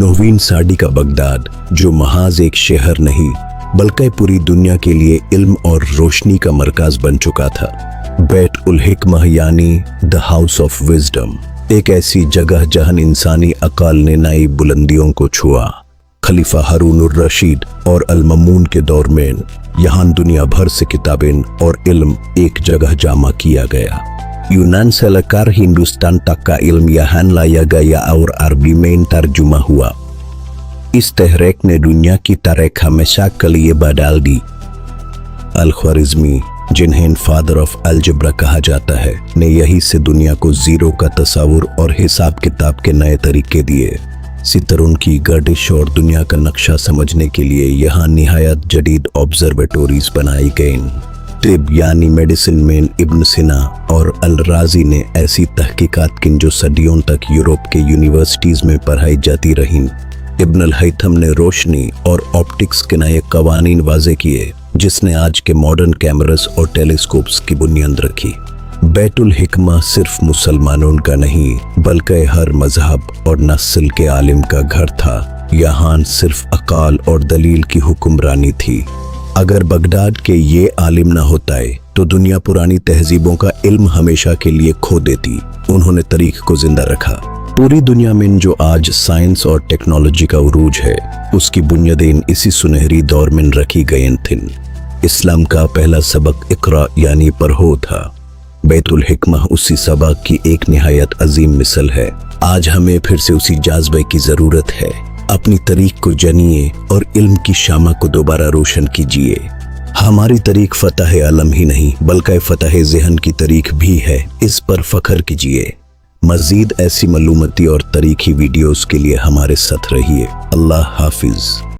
9वीं सदी का बगदाद, जो महज एक शहर नहीं बल्कि पूरी दुनिया के लिए इल्म और रोशनी का मरकज बन चुका था। बैत उल हिकमह यानी द हाउस ऑफ विजडम, एक ऐसी जगह जहां इंसानी अकाल ने नई बुलंदियों को छुआ। खलीफा हारून उर रशीद और अल ममून के दौर में यहाँ दुनिया भर से किताबें और इल्म एक जगह जमा किया गया। यूनान से लेकर हिंदुस्तान तक का इल्म यहाँ लाया गया और अरबी में तर्जुमा हुआ। इस तहरीक ने दुनिया की तारीख हमेशा के लिए बदल दी। अल-ख्वारिज़मी, जिन्हें फादर ऑफ अलजब्रा कहा जाता है, ने यही से दुनिया को जीरो का तस्वुर और हिसाब किताब के नए तरीके दिए। सितरों की गर्दिश और दुनिया का नक्शा समझने के लिए यहाँ निहायत जदीद ऑब्जर्वेटोरीज बनाई गईं। तिब यानी मेडिसिन में इब्न सिना और अल राजी ने ऐसी तहकीकात की जो सदियों तक यूरोप के यूनिवर्सिटीज में पढ़ाई जाती रहीं। इब्न अल हैथम ने रोशनी और ऑप्टिक्स के नए कवानीन वाज़े किए, जिसने आज के मॉडर्न कैमरास और टेलीस्कोप्स की बुनियाद रखी। बैतुल हिकमा सिर्फ मुसलमानों का नहीं बल्कि हर मजहब और नस्ल के आलिम का घर था। यहाँ सिर्फ अकाल और दलील की हुक्मरानी थी। अगर बगदाद के ये आलिम न होता तो दुनिया पुरानी तहजीबों का इल्म हमेशा के लिए खो देती। उन्होंने तारीख को जिंदा रखा। पूरी दुनिया में जो आज साइंस और टेक्नोलॉजी का उरूज है, उसकी बुनियादें इसी सुनहरी दौर में रखी गई थीं। इस्लाम का पहला सबक इकरा यानी पढ़ो था। बैतुल हिकमह उसी सबक की एक निहायत अजीम मिसल है। आज हमें फिर से उसी जाज़बे की ज़रूरत है। अपनी तारीख को जानिए और इल्म की शामा को दोबारा रोशन कीजिए। हमारी तारीख फतह आलम ही नहीं बल्कि फतह ज़हन की तारीख भी है, इस पर फख्र कीजिए। मज़ीद ऐसी मालूमाती और तारीखी वीडियोस के लिए हमारे साथ रहिए। अल्लाह हाफिज़।